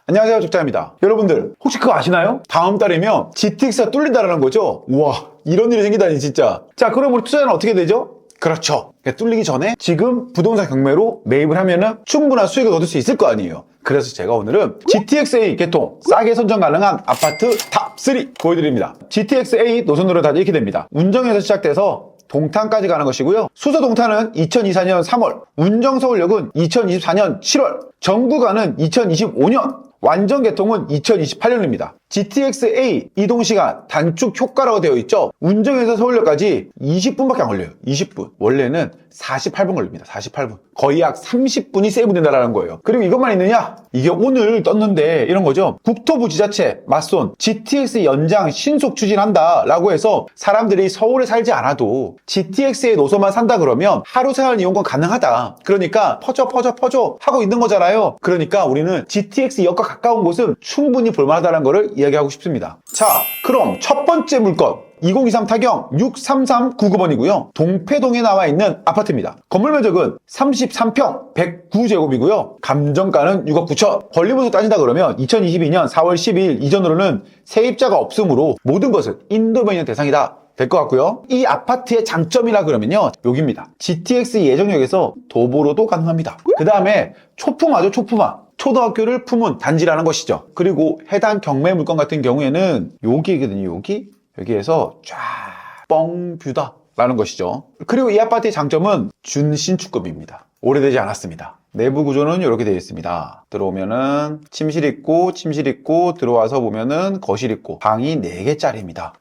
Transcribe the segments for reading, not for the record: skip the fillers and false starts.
안녕하세요, 적자입니다. 여러분들 혹시 그거 아시나요? 다음 달이면 GTX가 뚫린다는 거죠? 우와, 이런 일이 생기다니 진짜. 자, 그럼 우리 투자자는 어떻게 되죠? 그렇죠. 뚫리기 전에 지금 부동산 경매로 매입을 하면은 충분한 수익을 얻을 수 있을 거 아니에요. 그래서 제가 오늘은 GTX-A 개통 싸게 선정 가능한 아파트 탑3 보여드립니다. GTX-A 노선으로 다 이렇게 됩니다. 운정에서 시작돼서 동탄까지 가는 것이고요. 수서 동탄은 2024년 3월, 운정 서울역은 2024년 7월, 정구가는 2025년, 완전 개통은 2028년입니다. GTX-A 이동시간 단축 효과라고 되어 있죠. 운정에서 서울역까지 20분밖에 안 걸려요. 20분. 원래는 48분 걸립니다. 48분. 거의 약 30분이 세이브된다는 거예요. 그리고 이것만 있느냐? 이게 오늘 떴는데 이런 거죠. 국토부 지자체 맞손 GTX 연장 신속 추진한다 라고 해서 사람들이 서울에 살지 않아도 GTX의 노선만 산다 그러면 하루 생활 이용권 가능하다. 그러니까 퍼져 하고 있는 거잖아요. 그러니까 우리는 GTX역과 가까운 곳은 충분히 볼만하다는 거를 이야기하고 싶습니다. 자, 그럼 첫 번째 물건 2023 타경 63399번이고요. 동패동에 나와 있는 아파트입니다. 건물 면적은 33평 109제곱이고요. 감정가는 6억 9천. 권리분석 따진다 그러면 2022년 4월 12일 이전으로는 세입자가 없으므로 모든 것은 인도면역 대상이다. 될 것 같고요. 이 아파트의 장점이라 그러면요. 여기입니다. GTX 예정역에서 도보로도 가능합니다. 그 다음에 초품화죠, 초품화. 초등학교를 품은 단지라는 것이죠. 그리고 해당 경매 물건 같은 경우에는 여기거든요, 여기에서 쫙 뻥뷰다 라는 것이죠. 그리고 이 아파트의 장점은 준신축급입니다. 오래되지 않았습니다. 내부 구조는 이렇게 되어 있습니다. 들어오면은 침실 있고 들어와서 보면은 거실 있고 방이 4개짜리입니다.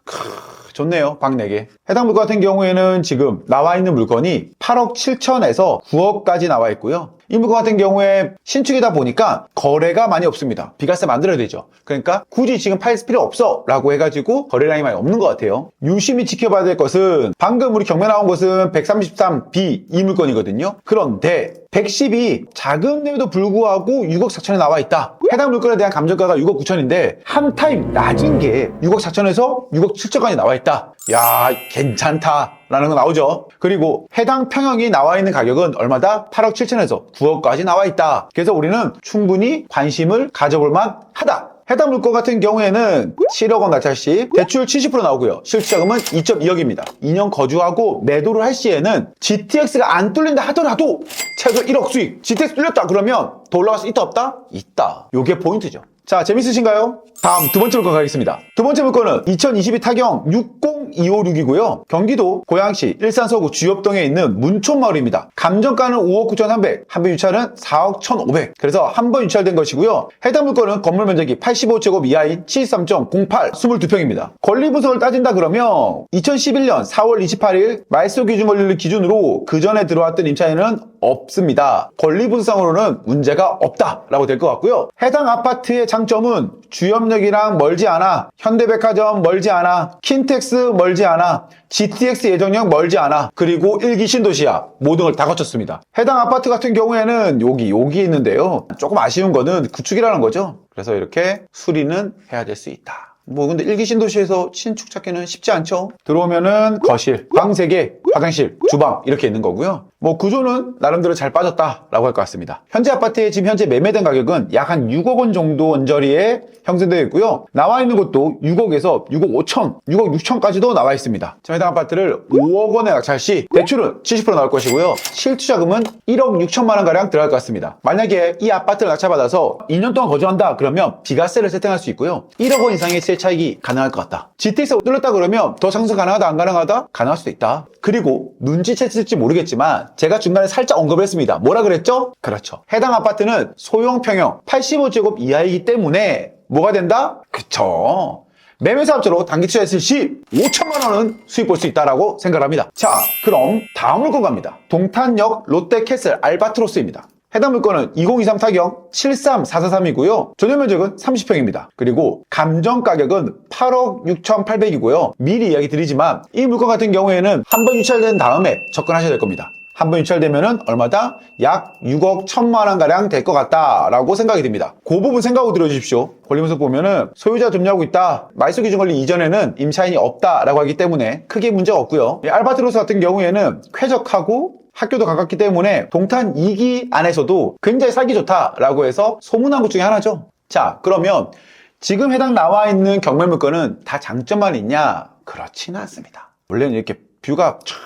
좋네요. 방 4개. 해당 물건 같은 경우에는 지금 나와 있는 물건이 8억 7천에서 9억까지 나와 있고요. 이 물건 같은 경우에 신축이다 보니까 거래가 많이 없습니다. 비과세 만들어야 되죠. 그러니까 굳이 지금 팔 필요 없어 라고 해가지고 거래량이 많이 없는 것 같아요. 유심히 지켜봐야 될 것은 방금 우리 경매 나온 것은 133B 이 물건이거든요. 그런데 110이 작음에도 불구하고 6억 4천에 나와 있다. 해당 물건에 대한 감정가가 6억 9천인데 한 타임 낮은 게 6억 4천에서 6억 7천까지 나와 있다. 야, 괜찮다 라는 거 나오죠. 그리고 해당 평형이 나와 있는 가격은 얼마다? 8억 7천에서 9억까지 나와 있다. 그래서 우리는 충분히 관심을 가져볼 만하다. 해당 물건 같은 경우에는 7억 원 낙찰시 대출 70% 나오고요. 실투자금은 2.2억입니다. 2년 거주하고 매도를 할 시에는 GTX가 안 뚫린다 하더라도 최소 1억 수익. GTX 뚫렸다 그러면 더 올라갈 수 있다 없다? 있다. 요게 포인트죠. 자, 재밌으신가요? 다음 두 번째 물건 가겠습니다. 두 번째 물건은 2022 타경 60256이고요. 경기도 고양시 일산 서구 주엽동에 있는 문촌마을입니다. 감정가는 5억 9,300, 한번 유찰은 4억 1,500. 그래서 한 번 유찰된 것이고요. 해당 물건은 건물 면적이 85제곱 이하인 73.08, 22평입니다. 권리 분석을 따진다 그러면 2011년 4월 28일 말소 기준 권리를 기준으로 그 전에 들어왔던 임차인은 없습니다. 권리 분석으로는 문제가 없다라고 될 것 같고요. 해당 아파트의 장점은 주엽역이랑 멀지 않아, 현대백화점 멀지 않아, 킨텍스 멀지 않아, GTX 예정역 멀지 않아, 그리고 일기 신도시야. 모든 걸 다 거쳤습니다. 해당 아파트 같은 경우에는 여기 있는데요. 조금 아쉬운 거는 구축이라는 거죠. 그래서 이렇게 수리는 해야 될 수 있다. 근데 일기 신도시에서 신축 찾기는 쉽지 않죠. 들어오면은 거실, 방 3개, 화장실, 주방 이렇게 있는 거고요. 구조는 나름대로 잘 빠졌다라고 할 것 같습니다. 현재 아파트에 지금 현재 매매된 가격은 약 한 6억 원 정도 언저리에 형성되어 있고요. 나와 있는 것도 6억에서 6억 5천, 6억 6천까지도 나와 있습니다. 지금 해당 아파트를 5억 원에 낙찰 시 대출은 70% 나올 것이고요. 실투자금은 1억 6천만 원가량 들어갈 것 같습니다. 만약에 이 아파트를 낙찰받아서 2년 동안 거주한다 그러면 비과세를 세팅할 수 있고요. 1억 원 이상의 세 차익이 가능할 것 같다. GTX가 뚫렸다 그러면 더 상승 가능하다 안 가능하다? 가능할 수도 있다. 그리고 눈치챘을지 모르겠지만 제가 중간에 살짝 언급을 했습니다. 뭐라 그랬죠? 그렇죠. 해당 아파트는 소형 평형 85제곱 이하이기 때문에 뭐가 된다? 그쵸. 매매사업자로 단기 투자했을 시 5천만 원은 수익 볼 수 있다라고 생각합니다. 자, 그럼 다음 물건 갑니다. 동탄역 롯데캐슬 알바트로스입니다. 해당 물건은 2023 타경 73443이고요. 전용 면적은 30평입니다. 그리고 감정 가격은 8억 6,800이고요. 미리 이야기 드리지만 이 물건 같은 경우에는 한번 유찰된 다음에 접근하셔야 될 겁니다. 한번 유찰되면은 얼마다? 약 6억 1천만 원가량 될 것 같다라고 생각이 듭니다. 그 부분 생각하고 들어주십시오. 권리분석 보면은 소유자 점유하고 있다. 말소 기준 권리 이전에는 임차인이 없다라고 하기 때문에 크게 문제가 없고요. 알바트로스 같은 경우에는 쾌적하고 학교도 가깝기 때문에 동탄 2기 안에서도 굉장히 살기 좋다라고 해서 소문난 곳 중에 하나죠. 자, 그러면 지금 해당 나와 있는 경매 물건은 다 장점만 있냐? 그렇지는 않습니다. 원래는 이렇게 뷰가 쫙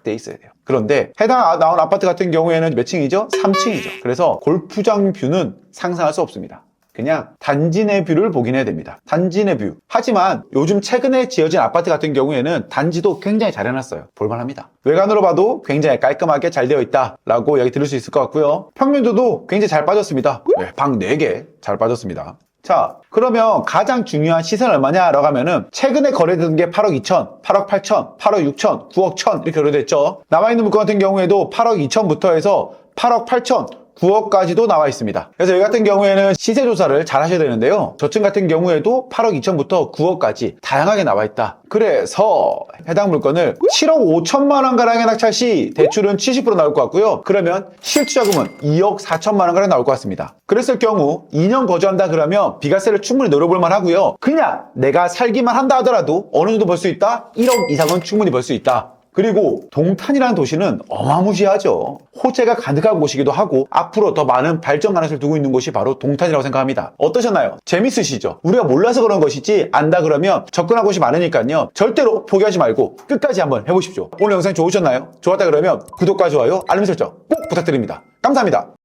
돼 있어야 돼요. 그런데 해당 나온 아파트 같은 경우에는 몇 층이죠? 3층이죠. 그래서 골프장 뷰는 상상할 수 없습니다. 그냥 단지 내 뷰를 보긴 해야 됩니다. 단지 내 뷰. 하지만 요즘 최근에 지어진 아파트 같은 경우에는 단지도 굉장히 잘 해놨어요. 볼만합니다. 외관으로 봐도 굉장히 깔끔하게 잘 되어 있다라고 이야기 들을 수 있을 것 같고요. 평면도도 굉장히 잘 빠졌습니다. 네, 방 4개 잘 빠졌습니다. 자, 그러면 가장 중요한 시세는 얼마냐라고 하면은 최근에 거래된 게 8억 2천, 8억 8천, 8억 6천, 9억 1천 이렇게 거래됐죠. 나와 있는 물건 같은 경우에도 8억 2천부터 해서 8억 8천, 9억까지도 나와 있습니다. 그래서 여기 같은 경우에는 시세 조사를 잘 하셔야 되는데요. 저층 같은 경우에도 8억 2천부터 9억까지 다양하게 나와 있다. 그래서 해당 물건을 7억 5천만 원 가량에 낙찰 시 대출은 70% 나올 것 같고요. 그러면 실투자금은 2억 4천만 원 가량 나올 것 같습니다. 그랬을 경우 2년 거주한다 그러면 비과세를 충분히 노려볼 만하고요. 그냥 내가 살기만 한다 하더라도 어느 정도 벌 수 있다? 1억 이상은 충분히 벌 수 있다. 그리고 동탄이라는 도시는 어마무시하죠. 호재가 가득한 곳이기도 하고 앞으로 더 많은 발전 가능성을 두고 있는 곳이 바로 동탄이라고 생각합니다. 어떠셨나요? 재밌으시죠? 우리가 몰라서 그런 것이지 안다 그러면 접근할 곳이 많으니까요. 절대로 포기하지 말고 끝까지 한번 해보십시오. 오늘 영상 좋으셨나요? 좋았다 그러면 구독과 좋아요, 알림 설정 꼭 부탁드립니다. 감사합니다.